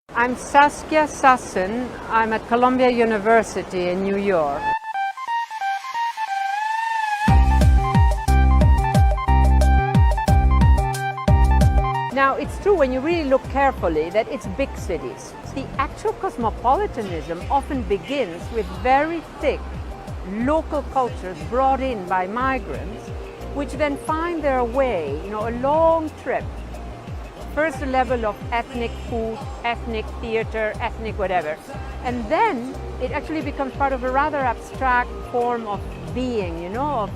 I'm Saskia Sassen. I'm at Columbia University in New York. Now, it's true when you really look carefully that it's big cities. The actual cosmopolitanism often begins with very thick local cultures brought in by migrants, which then find their way, a long trip. First a level of ethnic food, ethnic theater, ethnic whatever. And then it actually becomes part of a rather abstract form of being, of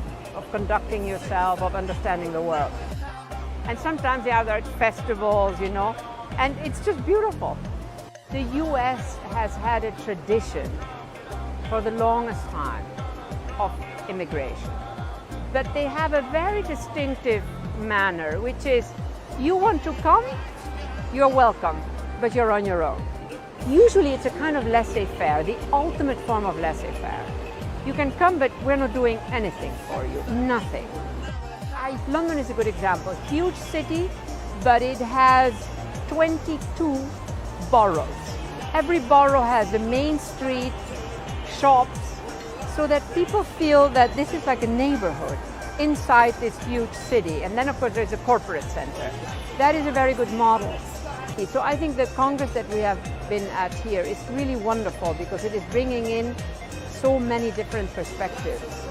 conducting yourself, of understanding the world. And sometimes they have their festivals, and it's just beautiful. The US has had a tradition for the longest time of immigration. But they have a very distinctive manner, which is you want to come, you're welcome, but you're on your own. Usually it's a kind of laissez-faire, the ultimate form of laissez-faire. You can come, but we're not doing anything for you, nothing. London is a good example. Huge city, but it has 22 boroughs. Every borough has a main street, shops, so that people feel that this is like a neighborhood inside this huge city. And then, of course, there's a corporate center. That is a very good model. So I think the Congress that we have been at here is really wonderful because it is bringing in so many different perspectives.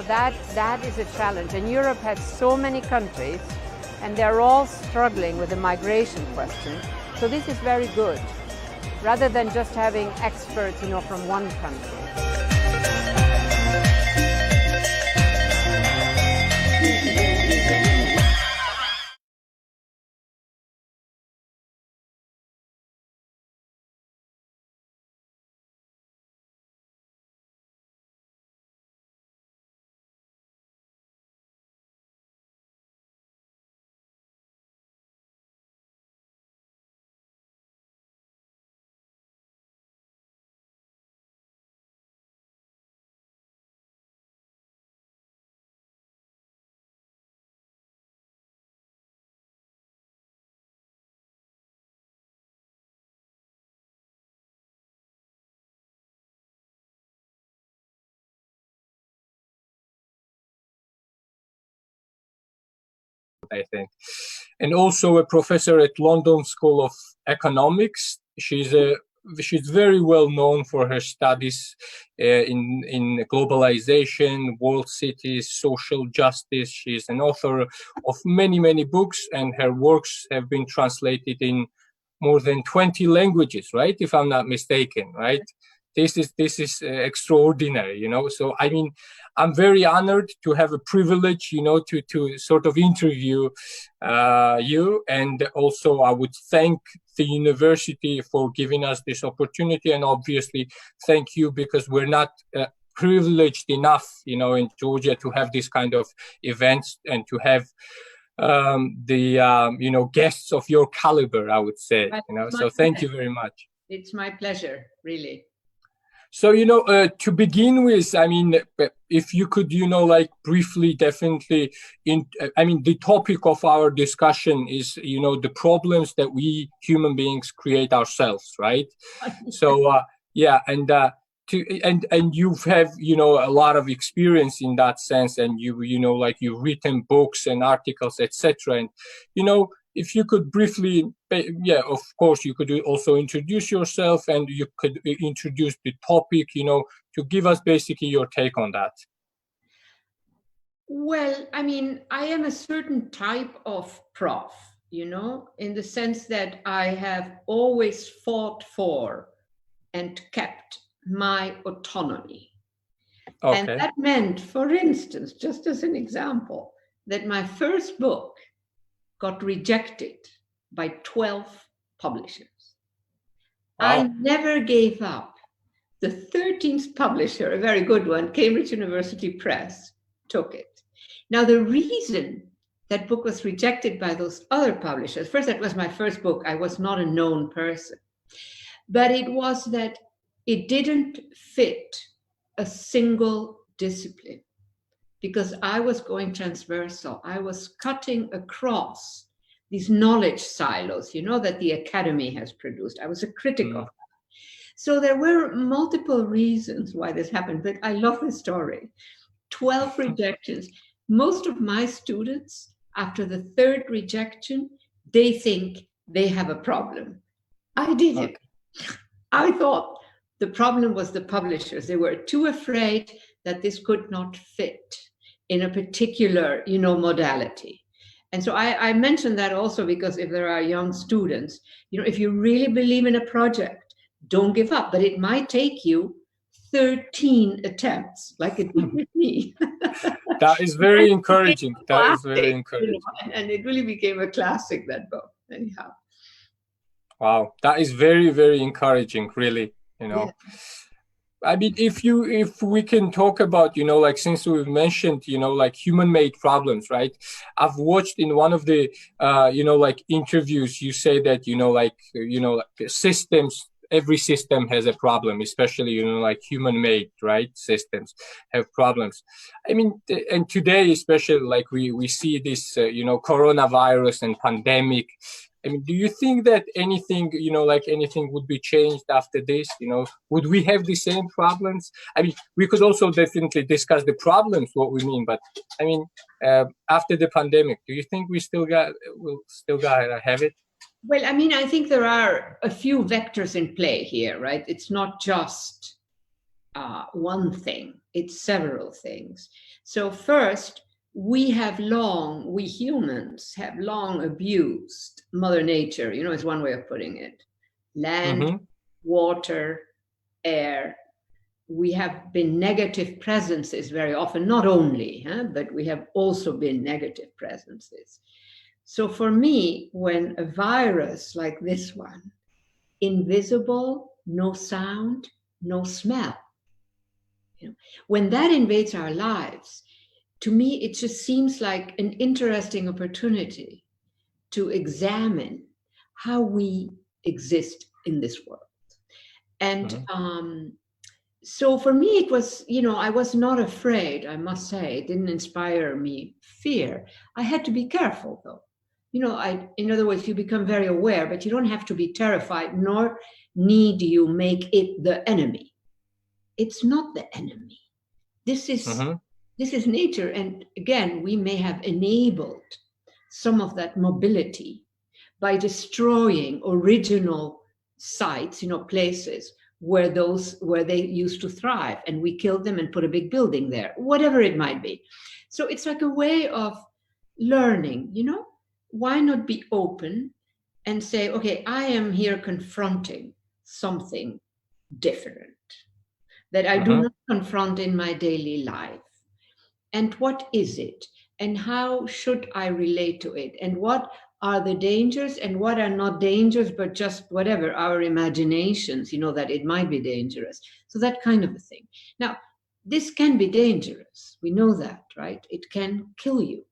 That is a challenge. And Europe has so many countries, and they're all struggling with the migration question. So this is very good, rather than just having experts, from one country. I think, and also a professor at London School of Economics. She's very well known for her studies in globalization, world cities, social justice. She's an author of many books, and her works have been translated in more than 20 languages, right? If I'm not mistaken, right? This is extraordinary, So I mean, I'm very honored to have a privilege, to sort of interview you, and also I would thank the university for giving us this opportunity, and obviously thank you because we're not privileged enough, in Georgia to have this kind of events and to have guests of your caliber, I would say, So thank you very much. It's my pleasure, really. So, to begin with, I mean, if you could, briefly, definitely, the topic of our discussion is, the problems that we human beings create ourselves, right? So, and you have, a lot of experience in that sense, and you've written books and articles, etc. And, if you could briefly, of course, you could also introduce yourself and you could introduce the topic, to give us basically your take on that. Well, I mean, I am a certain type of prof, in the sense that I have always fought for and kept my autonomy. Okay. And that meant, for instance, just as an example, that my first book got rejected by 12 publishers. Wow. I never gave up. The 13th publisher, a very good one, Cambridge University Press, took it. Now, the reason that book was rejected by those other publishers, first, that was my first book. I was not a known person. But it was that it didn't fit a single discipline. Because I was going transversal. I was cutting across these knowledge silos, that the academy has produced. I was a critic of that. So there were multiple reasons why this happened, but I love the story. 12 rejections. Most of my students, after the third rejection, they think they have a problem. I didn't. I thought the problem was the publishers. They were too afraid that this could not fit in a particular, modality. And so I mentioned that also because if there are young students, if you really believe in a project, don't give up. But it might take you 13 attempps, like it did with me. That is very encouraging. That is very encouraging. And it really became a classic, that book, anyhow. Wow, that is very, very encouraging, really. Yeah. I mean, if we can talk about, since we've mentioned, human-made problems, right? I've watched in one of the, interviews, you say that, systems, every system has a problem, especially, human-made, right? Systems have problems. I mean, and today, especially, we see this, coronavirus and pandemic. I mean, do you think that anything, anything would be changed after this? Would we have the same problems? I mean, we could also definitely discuss the problems, what we mean. But I mean, after the pandemic, do you think we'll still have it? Well, I mean, I think there are a few vectors in play here, right? It's not just one thing, it's several things. So first, we humans have long abused Mother Nature, is one way of putting it. Land, water, air. We have been negative presences very often, not only, but we have also been negative presences. So for me, when a virus like this one, invisible, no sound, no smell, when that invades our lives, to me, it just seems like an interesting opportunity to examine how we exist in this world. And so for me, it was, I was not afraid, I must say. It didn't inspire me fear. I had to be careful, though. In other words, you become very aware, but you don't have to be terrified, nor need you make it the enemy. It's not the enemy. This is nature. And again, we may have enabled some of that mobility by destroying original sites, places where they used to thrive, and we killed them and put a big building there, whatever it might be. So it's like a way of learning, why not be open and say, okay, I am here confronting something different that I do not confront in my daily life. And what is it? And how should I relate to it? And what are the dangers and what are not dangers, but just whatever, our imaginations, that it might be dangerous. So that kind of a thing. Now, this can be dangerous. We know that, right? It can kill you.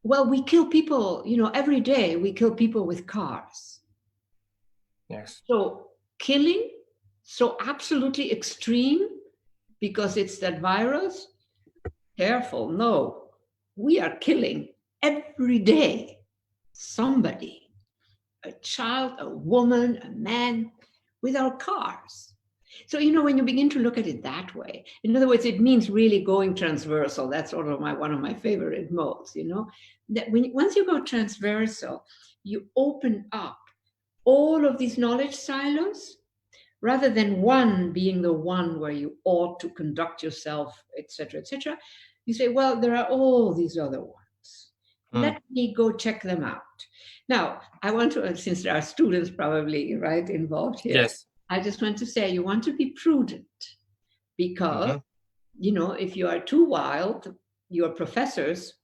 Well, we kill people, every day we kill people with cars. Yes. So killing, so absolutely extreme because it's that virus, careful, no. We are killing every day somebody, a child, a woman, a man, with our cars. So, when you begin to look at it that way, in other words, it means really going transversal. That's sort of one of my favorite modes, that once you go transversal, you open up all of these knowledge silos, rather than one being the one where you ought to conduct yourself, etc., etc. You say, well, there are all these other ones. Let me go check them out. Now, I want to, since there are students probably, right, involved here. Yes. I just want to say you want to be prudent because, if you are too wild, your professors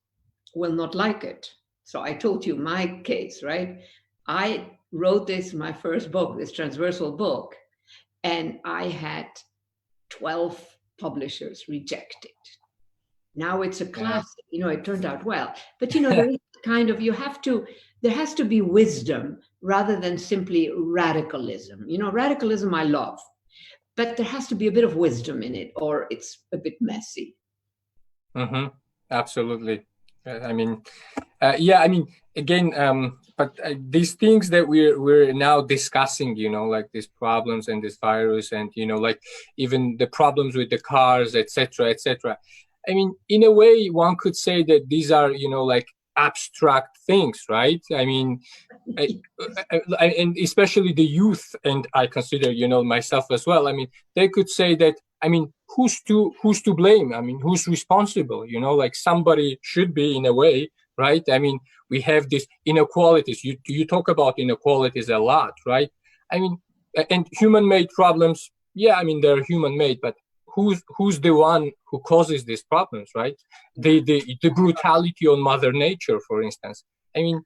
will not like it. So I told you my case, right? I wrote my first book, this transversal book, and I had 12 publishers reject it. Now it's a classic, it turned out well. But, there is kind of, there has to be wisdom rather than simply radicalism. Radicalism I love, but there has to be a bit of wisdom in it or it's a bit messy. Absolutely. I mean, again, but these things that we're now discussing, like these problems and this virus, and like even the problems with the cars, etc., etc. I mean, in a way, one could say that these are, like abstract things, right? I mean, and especially the youth, and I consider, myself as well. I mean, they could say that, I mean, who's to blame? I mean, who's responsible? Like somebody should be, in a way, right? I mean, we have these inequalities. You talk about inequalities a lot, right? I mean, and human-made problems. Yeah, I mean, they're human-made, but who's the one who causes these problems, right? The brutality on Mother Nature, for instance. I mean,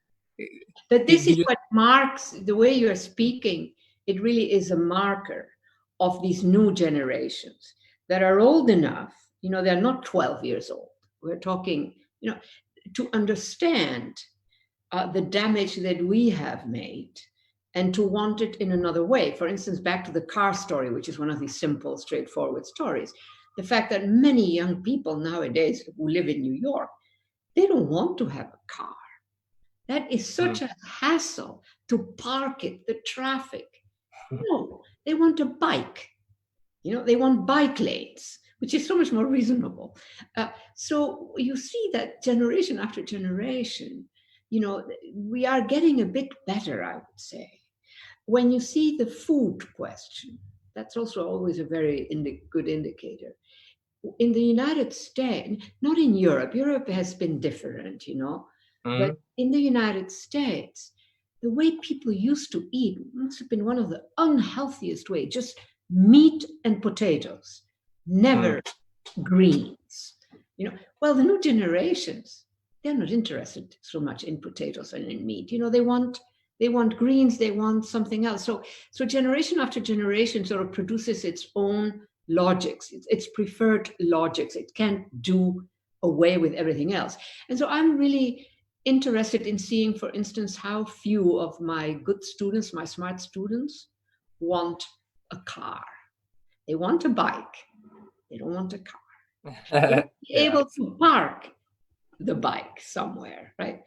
but this is what marks the way you are speaking. It really is a marker of these new generations that are old enough. They're not 12 years old. We're talking, to understand the damage that we have made and to want it in another way. For instance, back to the car story, which is one of these simple, straightforward stories. The fact that many young people nowadays who live in New York, they don't want to have a car. That is such a hassle to park it, the traffic. No, they want a bike. They want bike lanes, which is so much more reasonable. So you see that generation after generation, we are getting a bit better, I would say. When you see the food question, that's also always a very good indicator. In the United States, not in Europe, Europe has been different, but in the United States, the way people used to eat must have been one of the unhealthiest ways, just meat and potatoes, never greens. Well, the new generations, they're not interested so much in potatoes and in meat. They want greens, they want something else. So generation after generation sort of produces its own logics, its preferred logics. It can't do away with everything else. And so I'm really interested in seeing, for instance, how few of my good students, my smart students, want a car. They want a bike. They don't want a car. They want to be able to park the bike somewhere, right?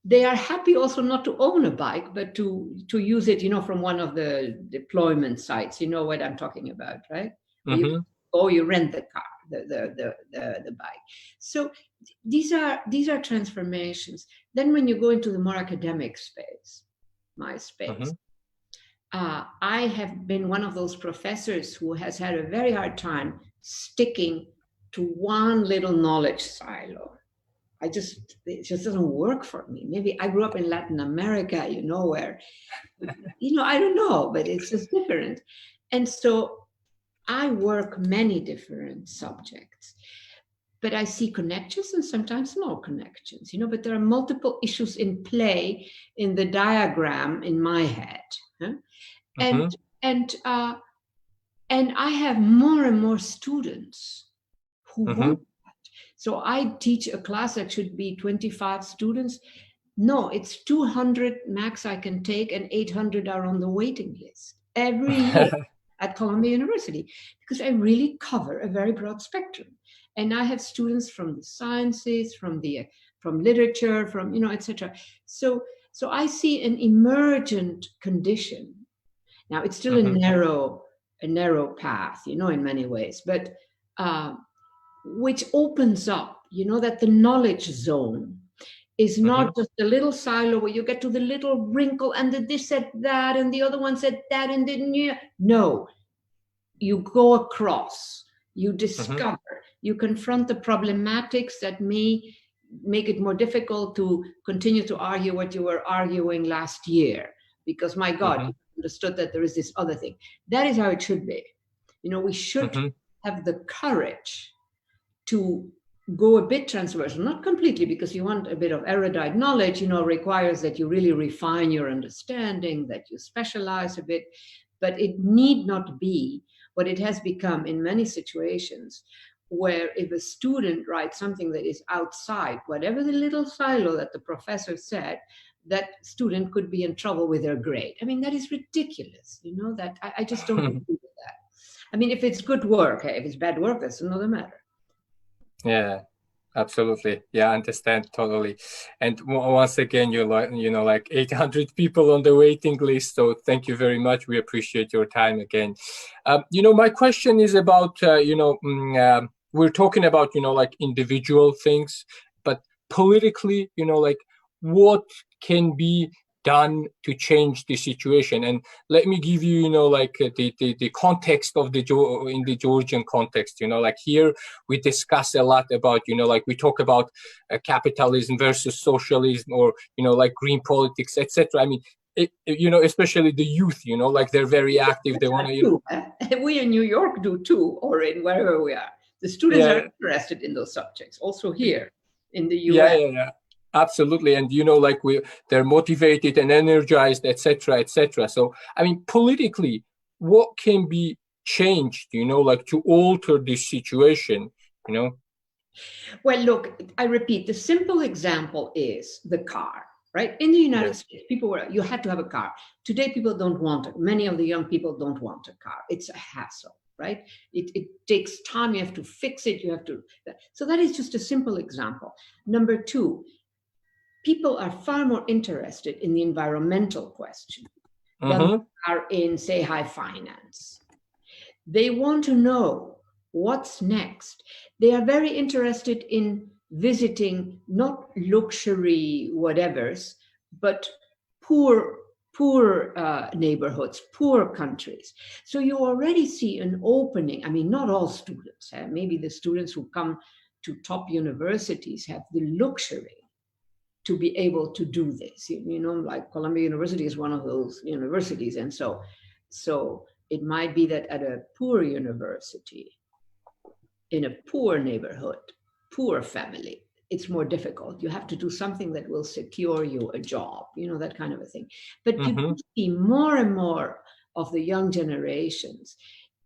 They are happy also not to own a bike, but to use it, from one of the deployment sites. You know what I'm talking about, right? You rent the car, the bike. So these are transformations. Then when you go into the more academic space, my space, I have been one of those professors who has had a very hard time sticking to one little knowledge silo. It just doesn't work for me. Maybe I grew up in Latin America, where, I don't know, but it's just different. And so I work many different subjects, but I see connections and sometimes no connections, but there are multiple issues in play in the diagram in my head. Huh? And I have more and more students who want that. So I teach a class that should be 25 students. No, it's 200 max I can take, and 800 are on the waiting list every year at Columbia University, because I really cover a very broad spectrum. And I have students from the sciences, from literature, from, etc. So I see an emergent condition. Now it's still a narrow path, in many ways, but which opens up, that the knowledge zone is not just a little silo where you get to the little wrinkle and this said that and the other one said that and didn't you? No, you go across, you discover, you confront the problematics that may make it more difficult to continue to argue what you were arguing last year, because my God, you understood that there is this other thing. That is how it should be. We should have the courage to go a bit transversal, not completely, because you want a bit of erudite knowledge, requires that you really refine your understanding, that you specialize a bit, but it need not be what it has become in many situations, where if a student writes something that is outside whatever the little silo that the professor said, that student could be in trouble with their grade. I mean, that is ridiculous, that I just don't agree with that. I mean, if it's good work, if it's bad work, that's another matter. Yeah. Absolutely. Yeah, I understand totally. And once again, you're like, 800 people on the waiting list. So thank you very much. We appreciate your time again. My question is about, we're talking about, like individual things, but politically, what can be done to change the situation? And let me give you, the context of in the Georgian context. Like here we discuss a lot about, we talk about capitalism versus socialism, or like green politics, etc. I mean, especially the youth, like they're very active. They want to. We in New York do too, or in wherever we are. The students are interested in those subjects. Also here in the US. Yeah. Absolutely. And, they're motivated and energized, etc., etc. So, I mean, politically, what can be changed, to alter this situation, Well, look, I repeat, the simple example is the car, right? In the United States, you had to have a car. Today, people don't want it. Many of the young people don't want a car. It's a hassle, right? It takes time. You have to fix it. So that is just a simple example. Number two, people are far more interested in the environmental question than they are in, say, high finance. They want to know what's next. They are very interested in visiting not luxury whatevers, but poor neighborhoods, poor countries. So you already see an opening. I mean, not all students. Maybe the students who come to top universities have the luxury to be able to do this. Like Columbia University is one of those universities. And so it might be that at a poor university, in a poor neighborhood, poor family, it's more difficult. You have to do something that will secure you a job, that kind of a thing. But you see more and more of the young generations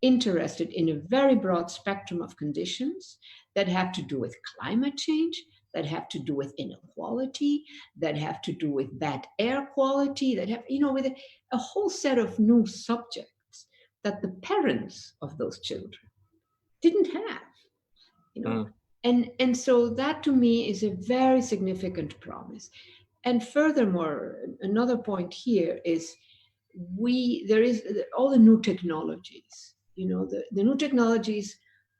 interested in a very broad spectrum of conditions that have to do with climate change, that have to do with inequality, that have to do with bad air quality, that have, with a whole set of new subjects that the parents of those children didn't have, And so that to me is a very significant promise. And furthermore, another point here is there is all the new technologies, the new technologies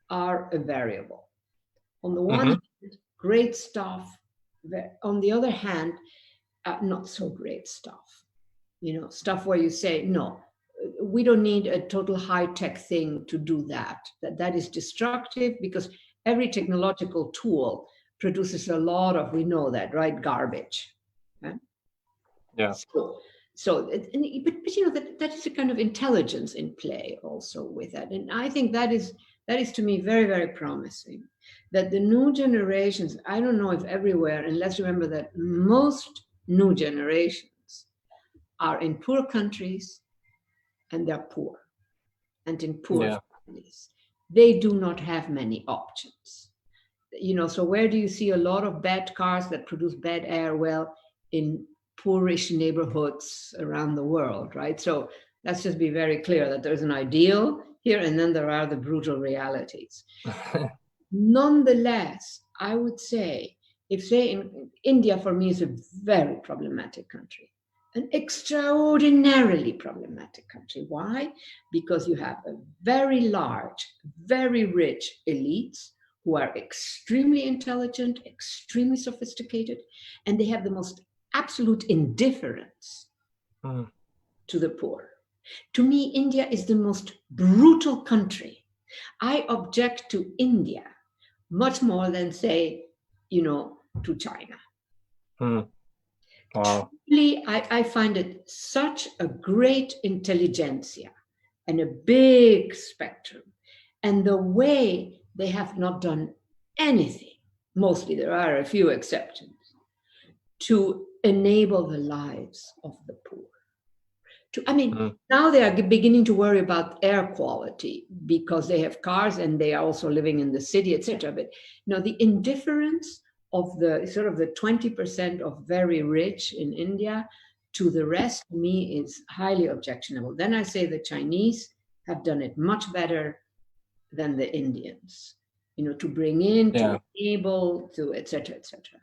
are a variable. On the one hand, great stuff. On the other hand, not so great stuff. Stuff where you say, no, we don't need a total high-tech thing to do that. That is destructive, because every technological tool produces a lot of, we know that, right, garbage. Yeah. But that is a kind of intelligence in play also with that. And I think that is to me very, very promising. That the new generations, I don't know if everywhere, and let's remember that most new generations are in poor countries and they're poor. And in poor families, they do not have many options. So where do you see a lot of bad cars that produce bad air? Well, in poorish neighborhoods around the world, right? So let's just be very clear that there's an ideal here, and then there are the brutal realities. Nonetheless, I would say, in India, for me, is a very problematic country, an extraordinarily problematic country. Why? Because you have a very large, very rich elites who are extremely intelligent, extremely sophisticated, and they have the most absolute indifference to the poor. To me, India is the most brutal country. I object to India much more than, say, to China. Wow. Truly, I find it such a great intelligentsia and a big spectrum. And the way they have not done anything, mostly there are a few exceptions, to enable the lives of the poor. Now they are beginning to worry about air quality because they have cars and they are also living in the city, etc. But the indifference of the sort of the 20% of very rich in India to the rest, to me, is highly objectionable. Then I say the Chinese have done it much better than the Indians. to bring in, to enable, to et cetera, et cetera.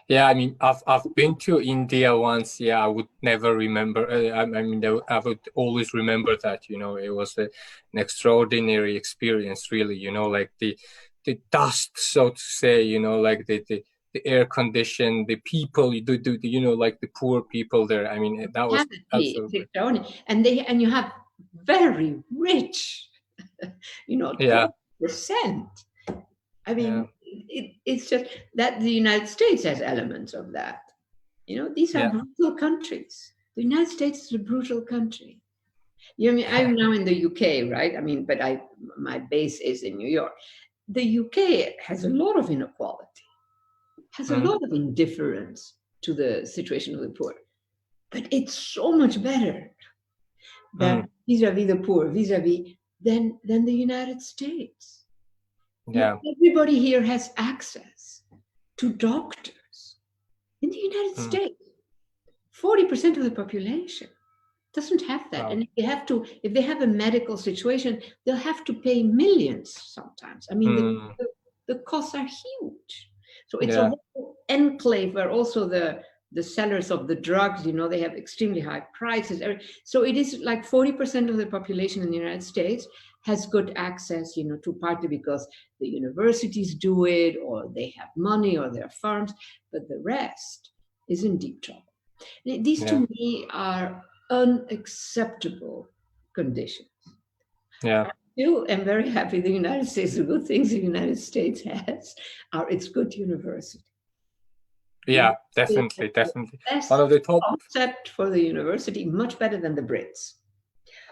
Yeah, I mean, I've been to India once. Yeah, I would never remember. I would always remember that. It was an extraordinary experience, really. Like the dust, so to say. Like the air condition, the people. Like the poor people there. I mean, that was absolutely. And you have very rich, 12%. I mean. It's just that the United States has elements of that. These are brutal countries. The United States is a brutal country. I'm now in the UK, right? I mean, but my base is in New York. The UK has a lot of inequality, has a lot of indifference to the situation of the poor. But it's so much better than vis-a-vis the poor, than the United States. Yeah. Everybody here has access to doctors. In the United States, 40% of the population doesn't have that. Wow. And if they have a medical situation, they'll have to pay millions sometimes. I mean, the costs are huge. So it's a whole enclave where also the sellers of the drugs, they have extremely high prices. So it is like 40% of the population in the United States has good access, to partly because the universities do it, or they have money, or their farms, but the rest is in deep trouble. These to me are unacceptable conditions. Yeah. I still am very happy the United States, the good things the United States has are its good university. Yeah, definitely. One of the top concept for the university, much better than the Brits.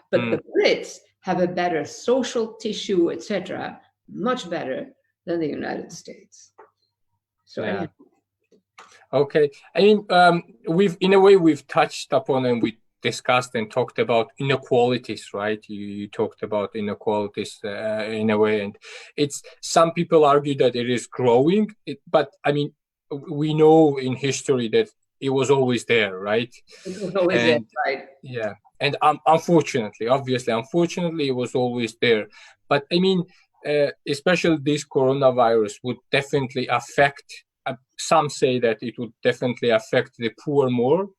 But the Brits have a better social tissue, etc., much better than the United States. So anyway. Okay. I mean, we've touched upon and we discussed and talked about inequalities, right? You talked about inequalities in a way, and some people argue that it is growing, but I mean, we know in history that it was always there, right? It was always there, right? Yeah. And unfortunately, it was always there. But I mean, especially this coronavirus would definitely affect, some say that it would definitely affect the poor more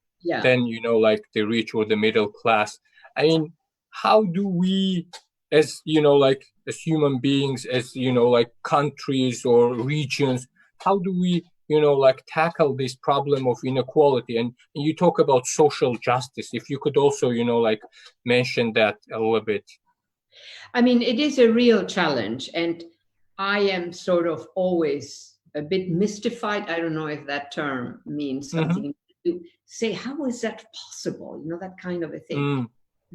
than, like the rich or the middle class. I mean, how do we, as, like as human beings, as, like countries or regions, how do we like tackle this problem of inequality? And you talk about social justice. If you could also, like mention that a little bit. I mean, it is a real challenge. And I am sort of always a bit mystified. I don't know if that term means something to say, how is that possible? That kind of a thing.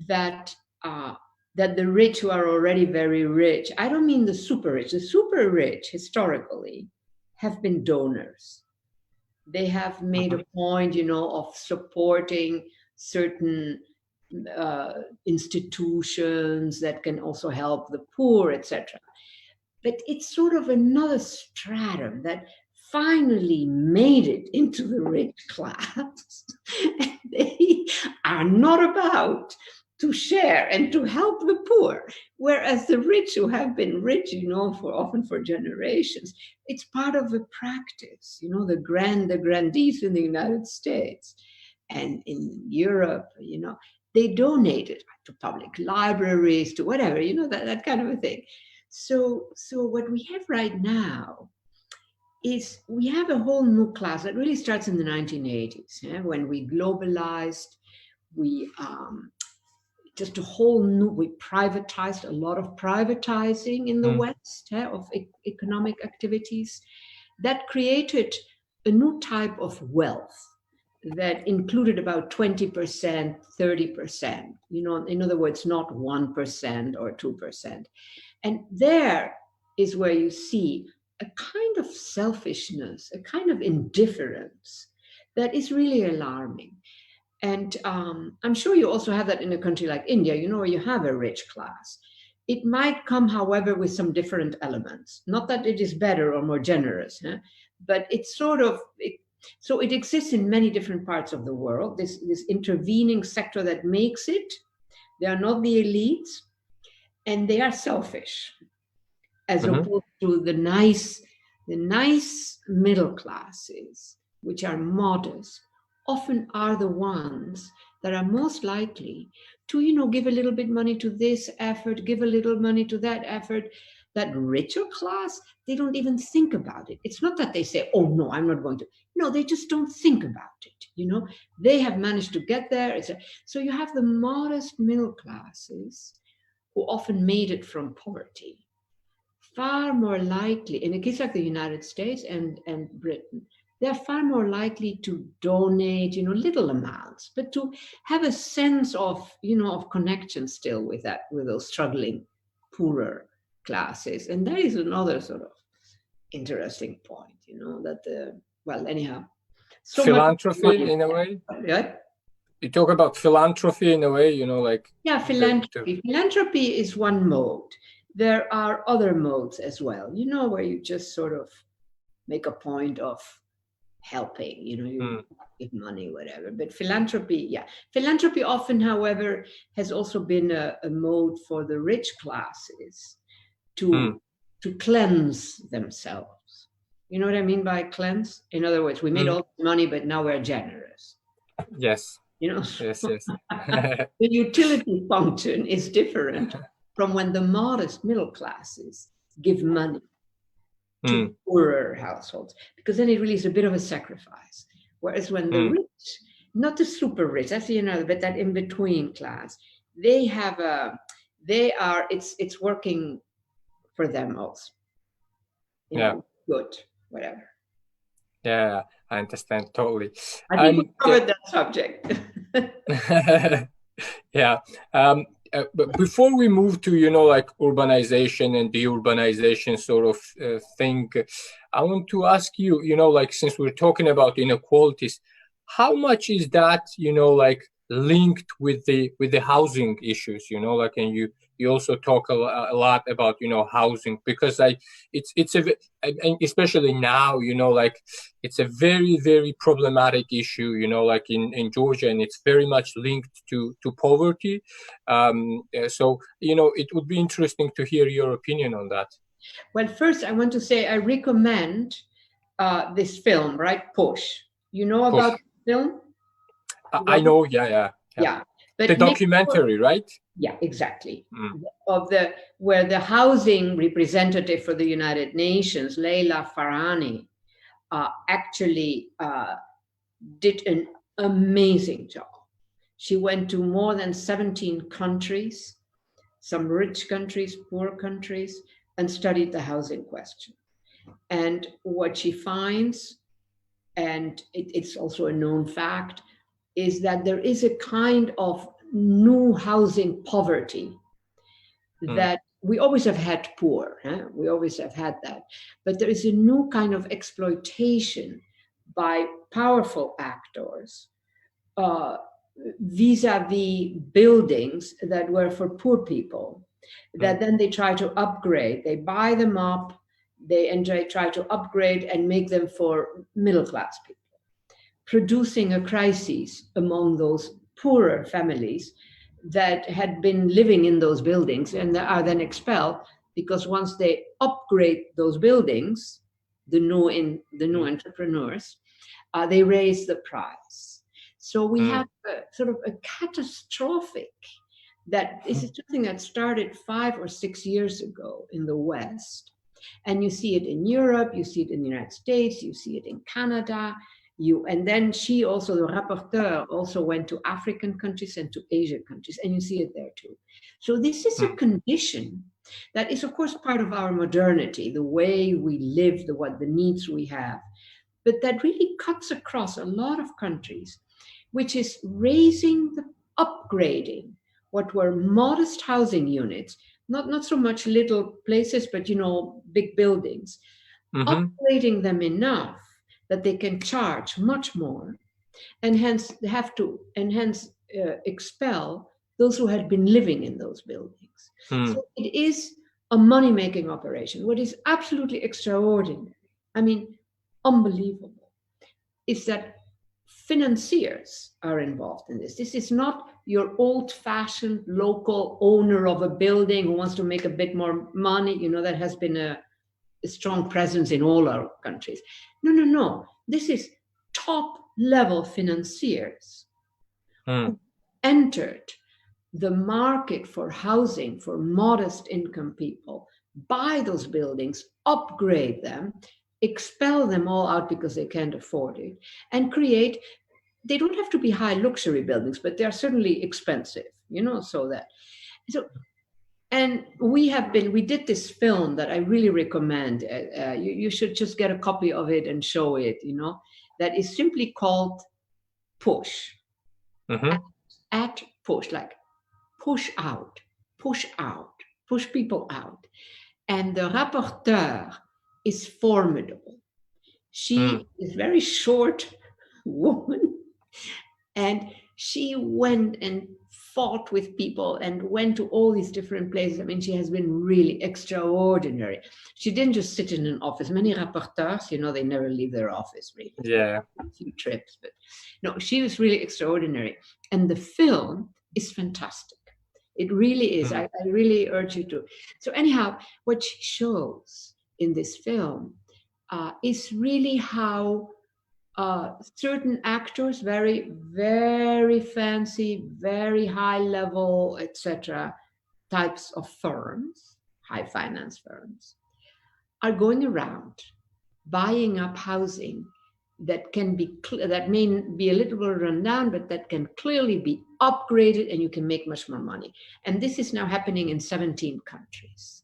That the rich who are already very rich, I don't mean the super rich historically, have been donors. They have made a point, of supporting certain institutions that can also help the poor, etc. But it's sort of another stratum that finally made it into the rich class. And they are not about to share and to help the poor. Whereas the rich who have been rich, often for generations, it's part of the practice, the grandees in the United States and in Europe, they donated to public libraries, to whatever, that kind of a thing. So what we have right now is we have a whole new class that really starts in the 1980s, when we globalized, we privatized, a lot of privatizing in the West of economic activities that created a new type of wealth that included about 20%, 30%, in other words, not 1% or 2%. And there is where you see a kind of selfishness, a kind of indifference that is really alarming. And I'm sure you also have that in a country like India, where you have a rich class. It might come, however, with some different elements. Not that it is better or more generous, but it's sort of, so it exists in many different parts of the world, this intervening sector that makes it. They are not the elites, and they are selfish. as opposed to the nice middle classes, which are modest, often are the ones that are most likely to, give a little bit money to this effort, give a little money to that effort. That richer class, they don't even think about it. It's not that they say, oh, no, I'm not going to. No, they just don't think about it. They have managed to get there. So you have the modest middle classes who often made it from poverty, far more likely, in a case like the United States and Britain, they're far more likely to donate, little amounts, but to have a sense of, of connection still with those struggling, poorer classes. And that is another sort of interesting point, anyhow. So philanthropy in a way? Yeah. You talk about philanthropy in a way, Yeah, philanthropy. Philanthropy is one mode. There are other modes as well, where you just sort of make a point of helping, you give money, whatever. But philanthropy often, however, has also been a mode for the rich classes to cleanse themselves. You know what I mean by cleanse? In other words, we made all the money, but now we're generous. Yes. Yes. The utility function is different from when the modest middle classes give money to poorer households, because then it really is a bit of a sacrifice. Whereas when the rich, not the super rich, that's but that in between class, it's working for them also. Good, whatever. Yeah, I understand totally. I think we covered that subject. Yeah. But before we move to, urbanization and de-urbanization sort of thing, I want to ask you, since we're talking about inequalities, how much is that, linked with the housing issues, and you also talk a lot about, housing, because it's especially now, it's a very, very problematic issue, in Georgia, and it's very much linked to poverty. So, it would be interesting to hear your opinion on that. Well, first I want to say I recommend this film, right? Push. You know about the film? I know, yeah. But the documentary, right? Yeah, exactly. Where the housing representative for the United Nations, Leila Farahani, actually did an amazing job. She went to more than 17 countries, some rich countries, poor countries, and studied the housing question. And what she finds, and it's also a known fact, is that there is a kind of new housing poverty that we always have had poor. We always have had that. But there is a new kind of exploitation by powerful actors vis-a-vis buildings that were for poor people, that then they try to upgrade. They buy them up, they try to upgrade and make them for middle-class people, producing a crisis among those poorer families that had been living in those buildings and are then expelled, because once they upgrade those buildings, the new entrepreneurs, they raise the price. So we have sort of a catastrophic, that this is something that started 5 or 6 years ago in the West. And you see it in Europe, you see it in the United States, you see it in Canada. And then she also, the rapporteur, also went to African countries and to Asian countries, and you see it there too. So this is a condition that is, of course, part of our modernity, the way we live, the needs we have, but that really cuts across a lot of countries, which is upgrading what were modest housing units, not so much little places, but big buildings, upgrading them enough that they can charge much more, and hence they have to expel those who had been living in those buildings. So it is a money-making operation. What is absolutely extraordinary, unbelievable, is that financiers are involved in this. This is not your old-fashioned local owner of a building who wants to make a bit more money, you know, that has been a strong presence in all our countries. No. This is top-level financiers who entered the market for housing for modest income people, buy those buildings, upgrade them, expel them all out because they can't afford it, and create, they don't have to be high luxury buildings, but they are certainly expensive, you know, and we did this film that I really recommend. You should just get a copy of it and show it, you know, that is simply called Push. At push, like push out, push people out. And the rapporteur is formidable. She is a very short woman, and she went and fought with people and went to all these different places. I mean, she has been really extraordinary. She didn't just sit in an office. Many rapporteurs, you know, they never leave their office, really. Yeah. A few trips, but no, she was really extraordinary. And the film is fantastic. It really is. I really urge you to. So anyhow, what she shows in this film is really how certain actors, very, very fancy, very high level, etc., types of firms, high finance firms, are going around buying up housing that can be that may be a little bit run down, but that can clearly be upgraded, and you can make much more money. And this is now happening in 17 countries.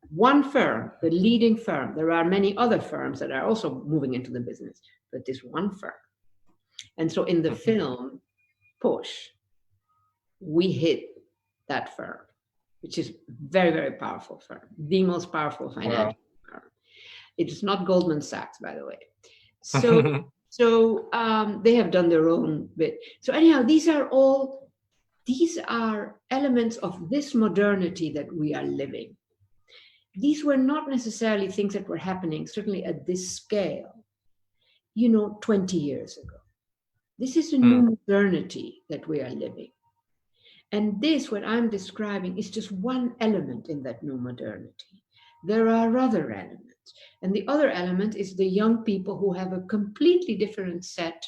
One firm, the leading firm, there are many other firms that are also moving into the business, but this one firm. And so in the film, Push, we hit that firm, which is very, very powerful firm, the most powerful financial firm. It is not Goldman Sachs, by the way. So they have done their own bit. So anyhow, these are elements of this modernity that we are living. These were not necessarily things that were happening, certainly at this scale, you know, 20 years ago. This is a new modernity that we are living. And this, what I'm describing, is just one element in that new modernity. There are other elements. And the other element is the young people who have a completely different set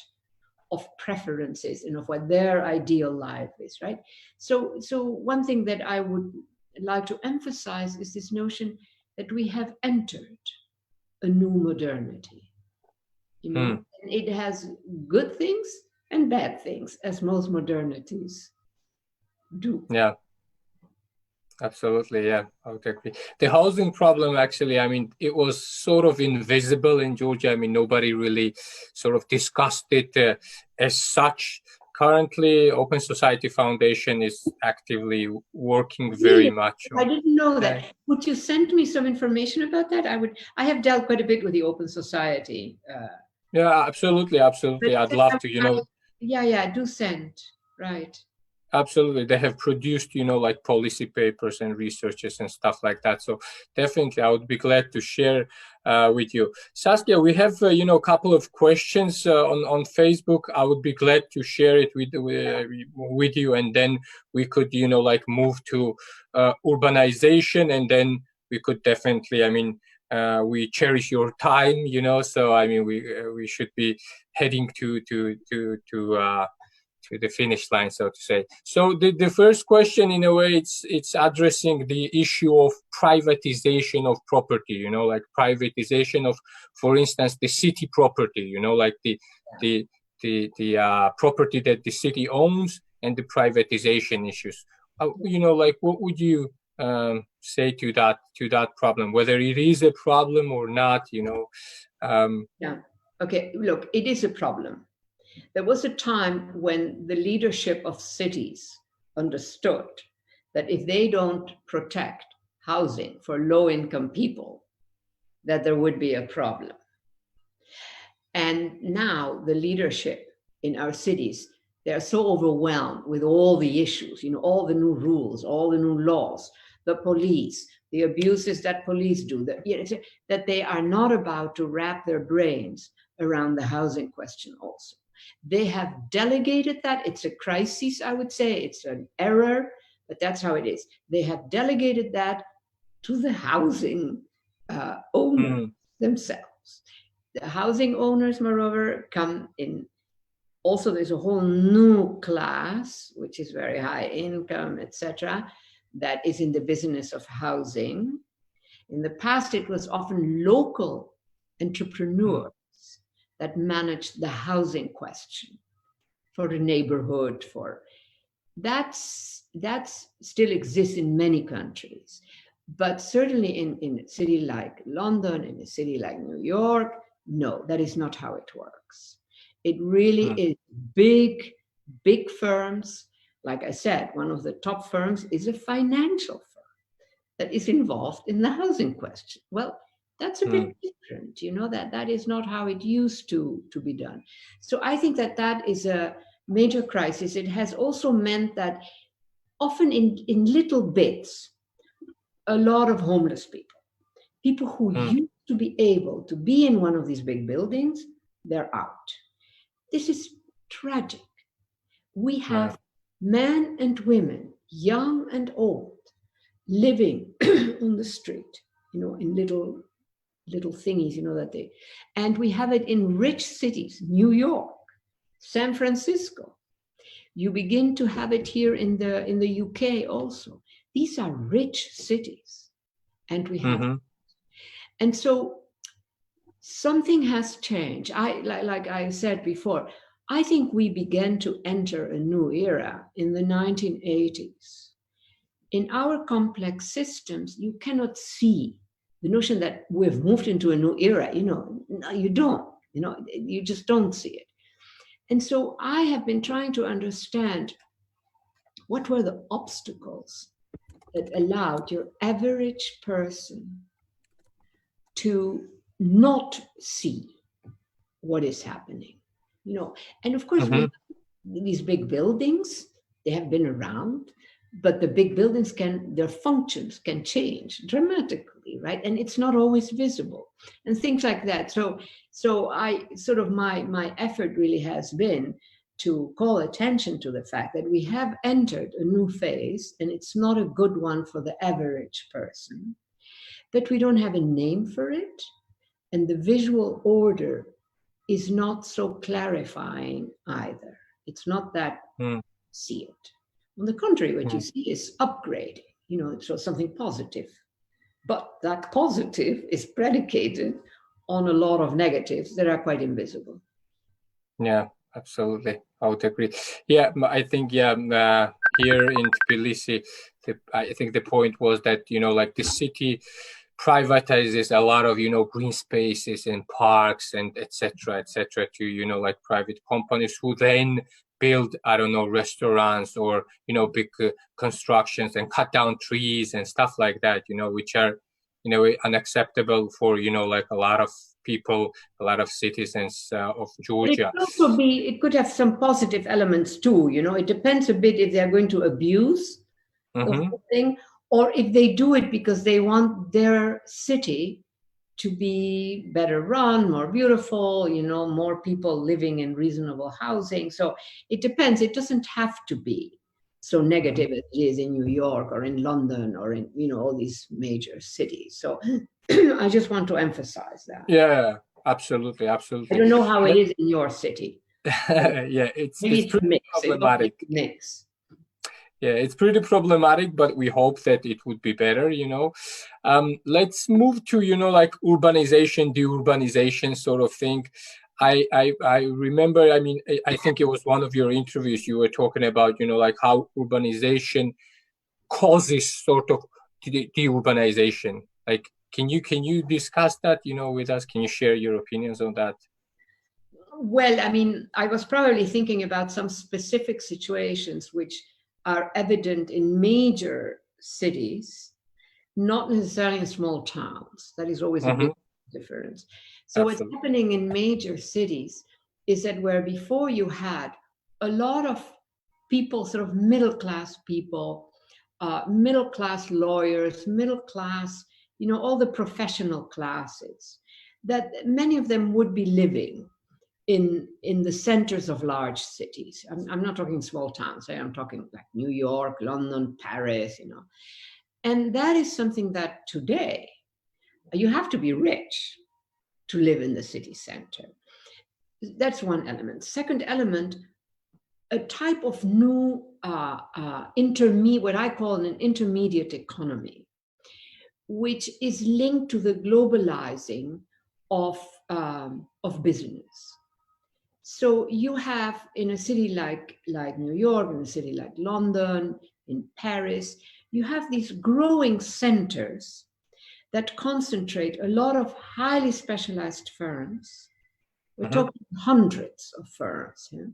of preferences and of what their ideal life is, right? So one thing that I would like to emphasize is this notion that we have entered a new modernity. You know, and it has good things and bad things, as most modernities do. Yeah. Absolutely, yeah, I would agree. The housing problem, actually, I mean, it was sort of invisible in Georgia. I mean, nobody really sort of discussed it as such. Currently, Open Society Foundation is actively working very much. I didn't know that. Would you send me some information about that? I have dealt quite a bit with the Open Society. Yeah, absolutely. I'd love to, you know. Yeah, do send, right. Absolutely. They have produced, you know, like policy papers and researches and stuff like that. So definitely, I would be glad to share with you. Saskia, we have, you know, a couple of questions on Facebook. I would be glad to share it with you. And then we could, you know, like move to urbanization. And then we could definitely, I mean, we cherish your time, you know, so I mean, we should be heading to the finish line, so to say. So the first question, in a way, it's addressing the issue of privatization of property, you know, like privatization of, for instance, the city property, you know, like the property that the city owns, and the privatization issues. You know, like, what would you say to that problem, whether it is a problem or not, you know? Yeah. Okay. Look, it is a problem. There was a time when the leadership of cities understood that if they don't protect housing for low-income people, that there would be a problem. And now the leadership in our cities, they are so overwhelmed with all the issues, you know, all the new rules, all the new laws, the police, the abuses that police do, that they are not about to wrap their brains around the housing question also. They have delegated that. It's a crisis, I would say. It's an error, but that's how it is. They have delegated that to the housing owners themselves. The housing owners, moreover, come in. Also, there's a whole new class, which is very high income, etc., that is in the business of housing. In the past, it was often local entrepreneurs that managed the housing question for the neighborhood. That still exists in many countries, but certainly in a city like London, in a city like New York, no, that is not how it works. It really is big firms. Like I said, one of the top firms is a financial firm that is involved in the housing question. Well, that's a bit different, that is not how it used to be done. So I think that is a major crisis. It has also meant that often in little bits, a lot of homeless people who used to be able to be in one of these big buildings, they're out. This is tragic. We have men and women, young and old, living on the street, in little thingies, and we have it in rich cities, New York, San Francisco. You begin to have it here in the UK also. These are rich cities, and we have, and so something has changed. Like I said before, I think we began to enter a new era in the 1980s. In our complex systems, you cannot see the notion that we've moved into a new era. No, you don't. You just don't see it. And so I have been trying to understand what were the obstacles that allowed your average person to not see what is happening. And of course, these big buildings, they have been around, but the big buildings their functions can change dramatically, right? And it's not always visible and things like that. So I sort of, my effort really has been to call attention to the fact that we have entered a new phase, and it's not a good one for the average person, but we don't have a name for it. And the visual order is not so clarifying either. It's not that see it. On the contrary, what you see is upgrading, so something positive. But that positive is predicated on a lot of negatives that are quite invisible. Yeah, absolutely. I would agree. Yeah, I think, here in Tbilisi, I think the point was that, the city privatizes a lot of, green spaces and parks and et cetera, to, private companies who then build, restaurants or, big constructions and cut down trees and stuff like that, which are, unacceptable for, a lot of people, a lot of citizens of Georgia. It could also it could have some positive elements too, it depends a bit if they're going to abuse the whole thing, or if they do it because they want their city to be better run, more beautiful, more people living in reasonable housing. So it depends. It doesn't have to be so negative as it is in New York or in London or in, all these major cities. So I just want to emphasize that. Yeah, absolutely. I don't know how it is in your city. Yeah, it's pretty problematic. Mix. Yeah, it's pretty problematic, but we hope that it would be better, Let's move to, urbanization, de-urbanization sort of thing. I remember, I think it was one of your interviews, you were talking about, how urbanization causes sort of de-urbanization. Can you discuss that, with us? Can you share your opinions on that? Well, I was probably thinking about some specific situations which are evident in major cities, not necessarily in small towns. That is always a big difference. So What's happening in major cities is that where before you had a lot of people, sort of middle-class people, middle-class lawyers, middle-class, all the professional classes, that many of them would be living in the centers of large cities. I'm not talking small towns. I'm talking like New York, London, Paris, you know. And that is something that today you have to be rich to live in the city center. That's one element. Second element, a type of new what I call an intermediate economy, which is linked to the globalizing of business. So you have in a city like New York, in a city like London, in Paris, you have these growing centers that concentrate a lot of highly specialized firms. We're talking hundreds of firms, yeah,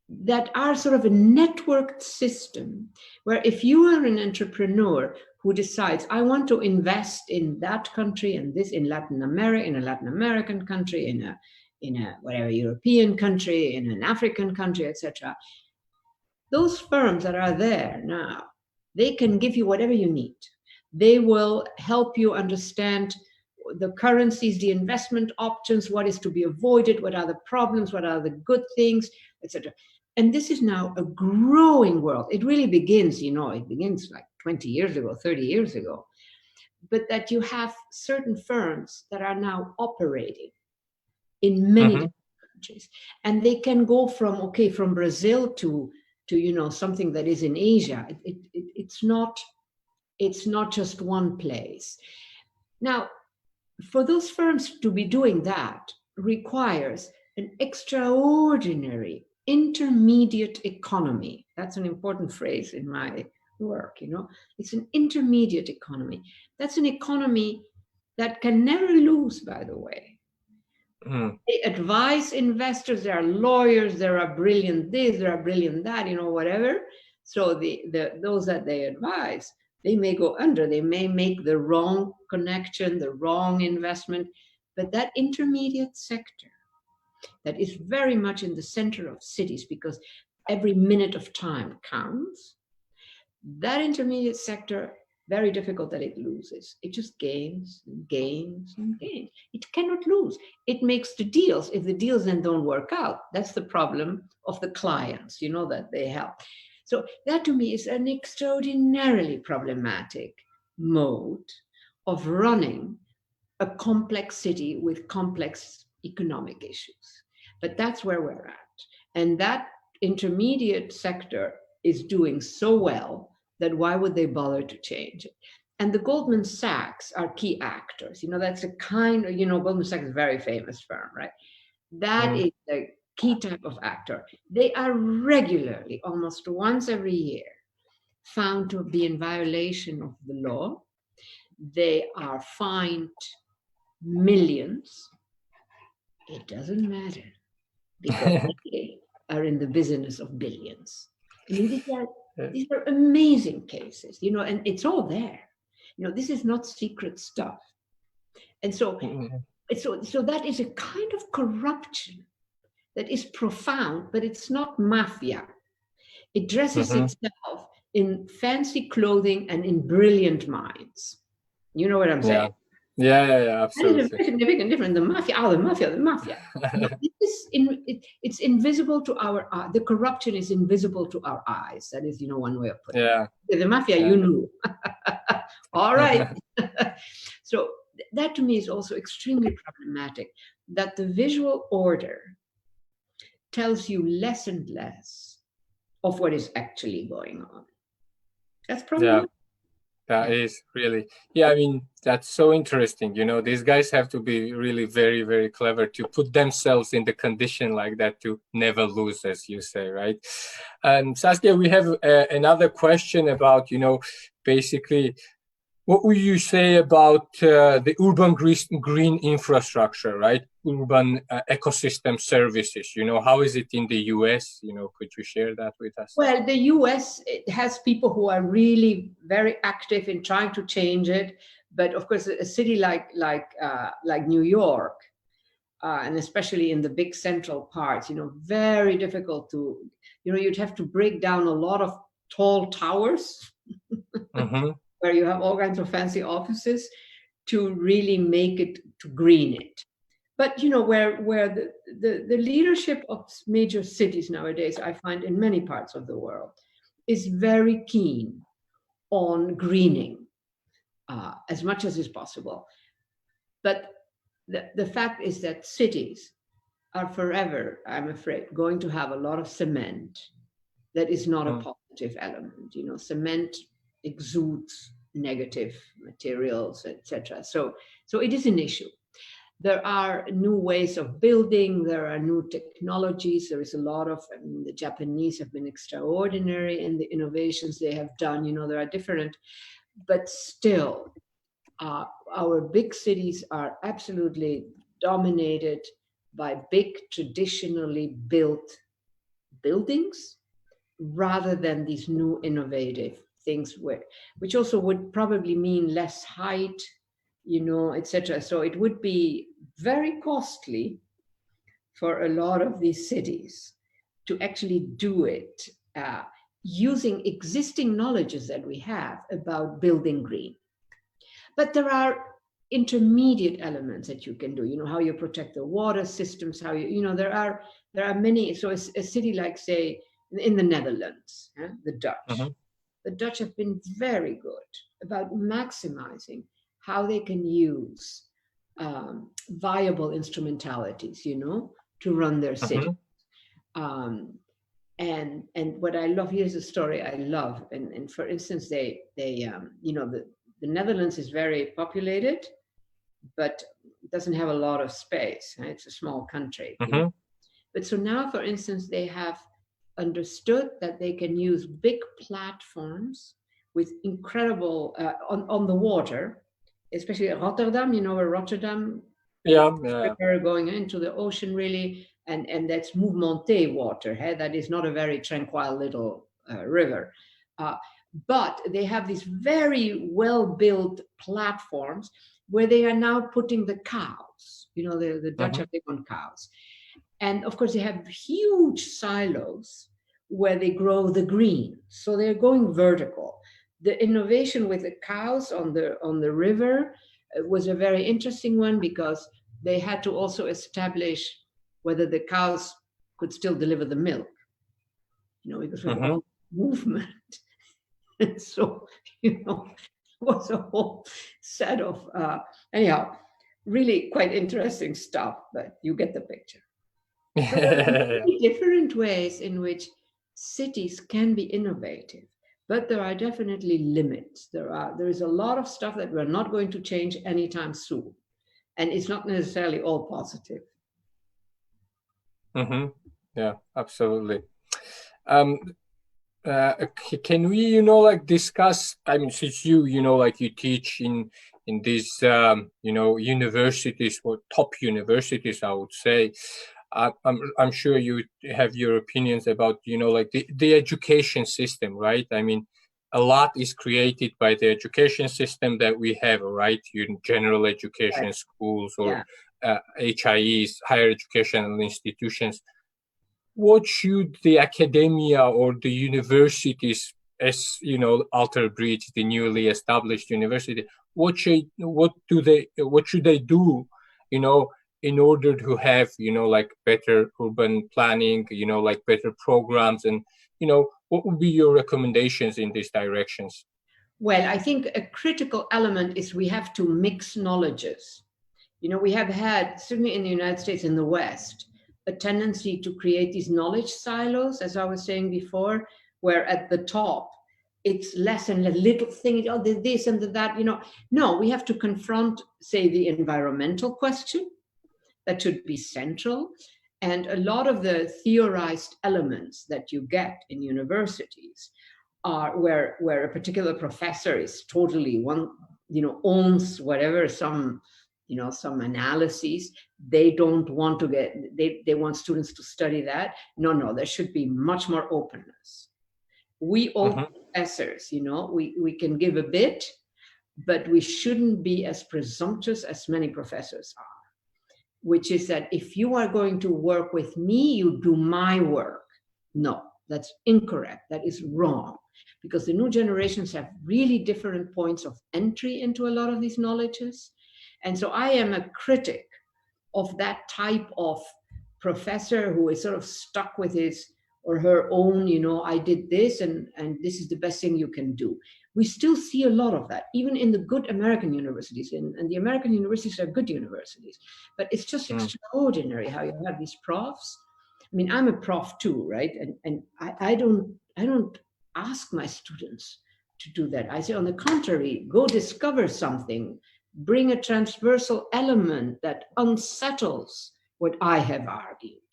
that are sort of a networked system where if you are an entrepreneur who decides, I want to invest in that country and this in Latin America, in a Latin American country, in a whatever European country, in an African country, etc. Those firms that are there now, they can give you whatever you need. They will help you understand the currencies, the investment options, what is to be avoided, what are the problems, what are the good things, etc. And this is now a growing world. It really begins, you know, it begins like 20 years ago, 30 years ago. But that you have certain firms that are now operating in many different countries. And they can go from Brazil to you know, something that is in Asia. It's not just one place. Now, for those firms to be doing that requires an extraordinary intermediate economy. That's an important phrase in my work, you know. It's an intermediate economy. That's an economy that can never lose, by the way. They advise investors, there are lawyers, there are brilliant this, there are brilliant that, you know, whatever. So those that they advise, they may go under, they may make the wrong connection, the wrong investment, but that intermediate sector that is very much in the center of cities because every minute of time counts, that intermediate sector, very difficult that it loses. It just gains and gains and gains. It cannot lose. It makes the deals. If the deals then don't work out, that's the problem of the clients, you know, that they help. So that to me is an extraordinarily problematic mode of running a complex city with complex economic issues. But that's where we're at. And that intermediate sector is doing so well that why would they bother to change it? And the Goldman Sachs are key actors. You know, that's a kind of, you know, Goldman Sachs is a very famous firm, right? That is a key type of actor. They are regularly, almost once every year, found to be in violation of the law. They are fined millions. It doesn't matter because they are in the business of billions. I mean, these are amazing cases, you know, and it's all there. You know, this is not secret stuff. And so, so that is a kind of corruption that is profound, but it's not mafia. It dresses itself in fancy clothing and in brilliant minds. You know what I'm saying? Yeah, absolutely. That is a significant difference. The mafia. It's invisible to our eye. The corruption is invisible to our eyes. That is, you know, one way of putting it. The mafia, you knew. All right. So that to me is also extremely problematic, that the visual order tells you less and less of what is actually going on. That's problematic. That is really, I mean, that's so interesting. You know, these guys have to be really very, very clever to put themselves in the condition like that to never lose, as you say, right? Saskia, we have another question about, you know, basically, what would you say about the urban green infrastructure, right? Urban ecosystem services, you know, how is it in the US? You know, could you share that with us? Well, the US has people who are really very active in trying to change it. But of course, a city like New York, and especially in the big central parts, you know, very difficult to, you know, you'd have to break down a lot of tall towers where you have all kinds of fancy offices to really make it, to green it. But where the leadership of major cities nowadays, I find in many parts of the world, is very keen on greening as much as is possible. But the fact is that cities are forever, I'm afraid, going to have a lot of cement that is not a positive element. Cement exudes negative materials, etc. So it is an issue. There are new ways of building, there are new technologies, there is a lot of, the Japanese have been extraordinary in the innovations they have done, there are different, but still, our big cities are absolutely dominated by big, traditionally built buildings, rather than these new innovative things, which also would probably mean less height, etc. So it would be very costly for a lot of these cities to actually do it using existing knowledges that we have about building green. But there are intermediate elements that you can do, how you protect the water systems, how there are many. So a city like, say, in the Netherlands, the Dutch. The Dutch have been very good about maximizing how they can use viable instrumentalities, to run their city. And what I love, here's a story I love. And for instance, the Netherlands is very populated, but doesn't have a lot of space. It's a small country. But so now, for instance, they have understood that they can use big platforms with incredible, on the water, especially Rotterdam, where Rotterdam, river going into the ocean really, and that's mouvementé water, that is not a very tranquil little river. But they have these very well-built platforms where they are now putting the cows, the Dutch are big on cows. And of course they have huge silos where they grow the green. So they're going vertical. The innovation with the cows on the river was a very interesting one, because they had to also establish whether the cows could still deliver the milk, because of all movement. And so, it was a whole set of, anyhow, really quite interesting stuff, but you get the picture. There are different ways in which cities can be innovative, but there are definitely limits. There is a lot of stuff that we're not going to change anytime soon, and it's not necessarily all positive. Yeah, absolutely. Can we, discuss? I mean, since you teach in these, universities, or top universities, I would say. I'm sure you have your opinions about, the education system, right? I mean, a lot is created by the education system that we have, right? General education schools or HIEs, higher educational institutions. What should the academia or the universities, as Alter Bridge, the newly established university, what should they do, in order to have, better urban planning, better programs, and, what would be your recommendations in these directions? Well, I think a critical element is we have to mix knowledges. We have had, certainly in the United States, in the West, a tendency to create these knowledge silos, as I was saying before, where at the top, it's less and a little thing, this and that, No, we have to confront, say, the environmental question. That should be central. And a lot of the theorized elements that you get in universities are where a particular professor is totally owns whatever, some analyses. They don't want to they want students to study that. No, there should be much more openness. We all professors, we can give a bit, but we shouldn't be as presumptuous as many professors are. Which is that if you are going to work with me, you do my work. No, that's incorrect. That is wrong. Because the new generations have really different points of entry into a lot of these knowledges. And so I am a critic of that type of professor who is sort of stuck with his or her own, I did this and this is the best thing you can do. We still see a lot of that, even in the good American universities. And the American universities are good universities. But it's just extraordinary how you have these profs. I mean, I'm a prof too, right? And I don't ask my students to do that. I say, on the contrary, go discover something, bring a transversal element that unsettles what I have argued,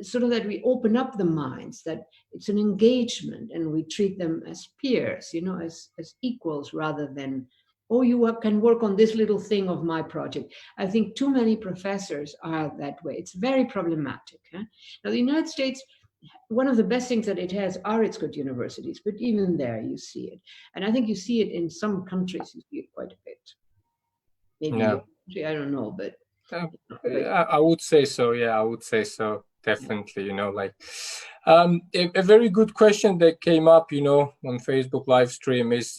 sort of that we open up the minds, that it's an engagement and we treat them as peers, as equals, rather than, oh, you can work on this little thing of my project. I think too many professors are that way. It's very problematic. Now, the United States, one of the best things that it has are its good universities, but even there you see it. And I think you see it in some countries, you see it quite a bit. Maybe your country, I don't know, but... I would say so, I would say so. Definitely, a very good question that came up, on Facebook live stream is,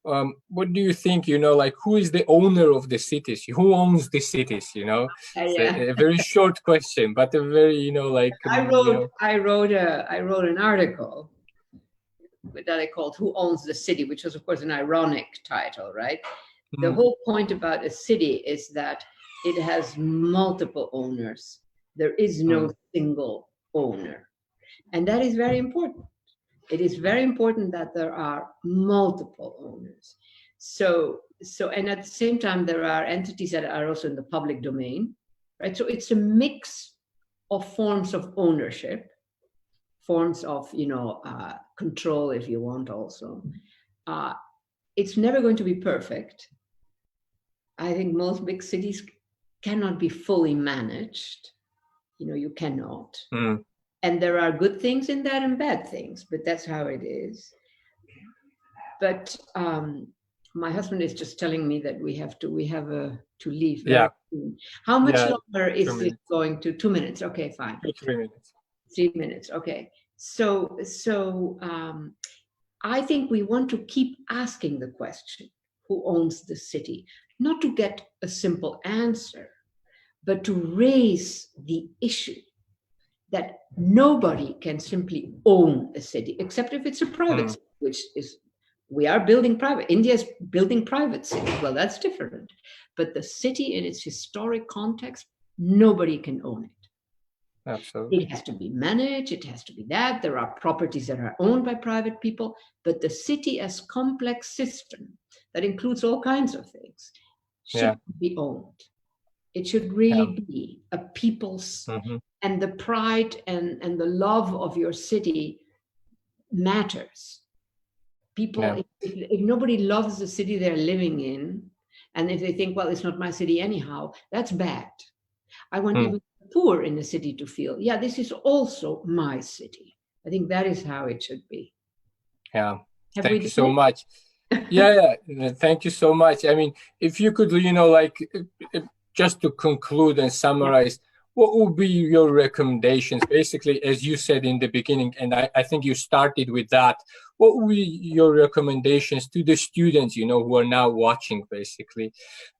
what do you think, who is the owner of the cities? Who owns the cities, A very short question, but a very, I wrote an article that I called Who Owns the City, which was, of course, an ironic title, right? The whole point about a city is that it has multiple owners. There is no single owner. And that is very important. It is very important that there are multiple owners. So, and at the same time, there are entities that are also in the public domain, right? So it's a mix of forms of ownership, forms of, control, if you want also. It's never going to be perfect. I think most big cities cannot be fully managed. You cannot. And there are good things in that and bad things, but that's how it is. But my husband is just telling me that we have to leave. Yeah. Soon. How much longer is this going to? 2 minutes. Okay, fine. 3 minutes. 3 minutes. Okay. So I think we want to keep asking the question, who owns the city? Not to get a simple answer, but to raise the issue that nobody can simply own a city, except if it's a private city, which is, we are building private. India is building private cities. Well, that's different. But the city in its historic context, nobody can own it. Absolutely. It has to be managed. It has to be that. There are properties that are owned by private people, but the city as complex system that includes all kinds of things should be owned. It should really be a people's, and the pride and the love of your city matters. People, if nobody loves the city they're living in, and if they think, well, it's not my city anyhow, that's bad. I want even the poor in the city to feel, yeah, this is also my city. I think that is how it should be. Yeah. Thank you so much. Thank you so much. I mean, if you could, just to conclude and summarize, what would be your recommendations? Basically, as you said in the beginning, and I think you started with that, what would be your recommendations to the students, who are now watching, basically,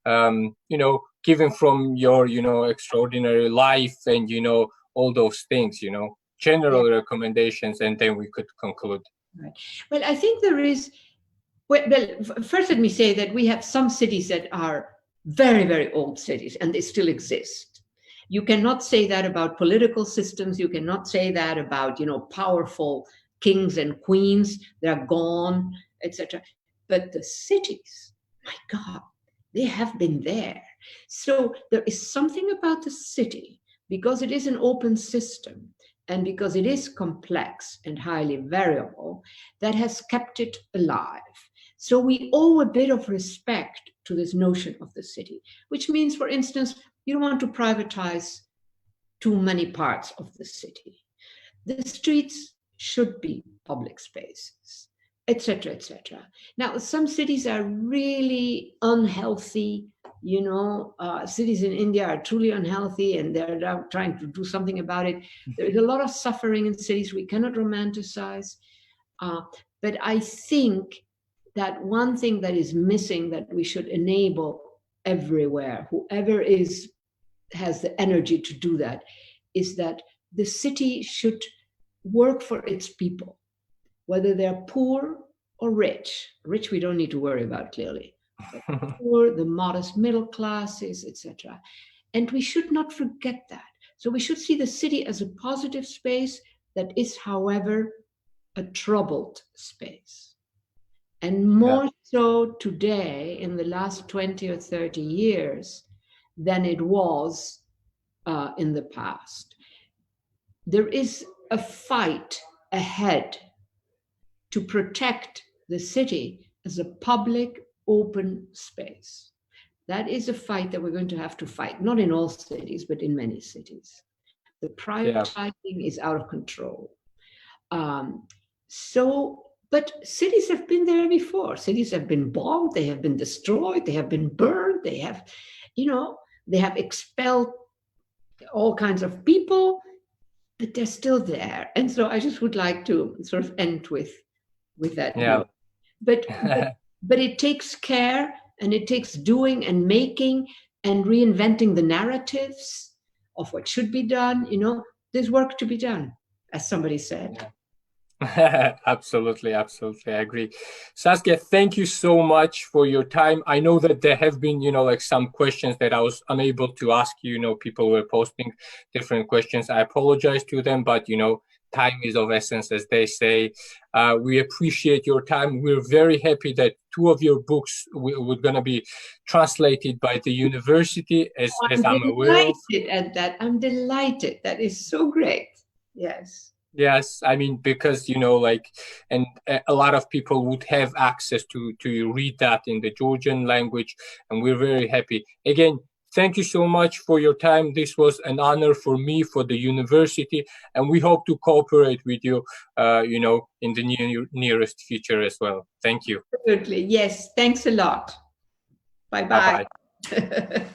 given from your, extraordinary life and, all those things, general recommendations, and then we could conclude. Right. Well, I think there is, well, first let me say that we have some cities that are very, very old cities, and they still exist. You cannot say that about political systems. You cannot say that about, powerful kings and queens. They're gone, etc. But the cities, my God, they have been there. So there is something about the city, because it is an open system and because it is complex and highly variable, that has kept it alive. So we owe a bit of respect to this notion of the city, which means, for instance, you don't want to privatize too many parts of the city. The streets should be public spaces, etc., etc. Now, some cities are really unhealthy. Cities in India are truly unhealthy, and they're now trying to do something about it. There is a lot of suffering in cities we cannot romanticize. But I think that one thing that is missing that we should enable everywhere, whoever has the energy to do that, is that the city should work for its people, whether they're poor or rich. Rich, we don't need to worry about, clearly. But poor, the modest middle classes, etc. And we should not forget that. So we should see the city as a positive space that is, however, a troubled space. And more so today, in the last 20 or 30 years, than it was in the past. There is a fight ahead to protect the city as a public, open space. That is a fight that we're going to have to fight, not in all cities, but in many cities. The privatizing is out of control. But cities have been there before. Cities have been bombed, they have been destroyed, they have been burned, they have, they have expelled all kinds of people, but they're still there. And so I just would like to sort of end with that. Yeah. But it takes care, and it takes doing and making and reinventing the narratives of what should be done. There's work to be done, as somebody said. Yeah. Absolutely, I agree. Saskia, thank you so much for your time. I know that there have been, some questions that I was unable to ask you. People were posting different questions. I apologize to them, but, time is of essence, as they say. We appreciate your time. We're very happy that 2 of your books were going to be translated by the university, as I'm aware of. I'm delighted. That is so great. Yes. Yes, I mean, because, and a lot of people would have access to read that in the Georgian language, and we're very happy. Again, thank you so much for your time. This was an honor for me, for the university, and we hope to cooperate with you, in the nearest future as well. Thank you. Absolutely. Yes. Thanks a lot. Bye-bye. Bye-bye.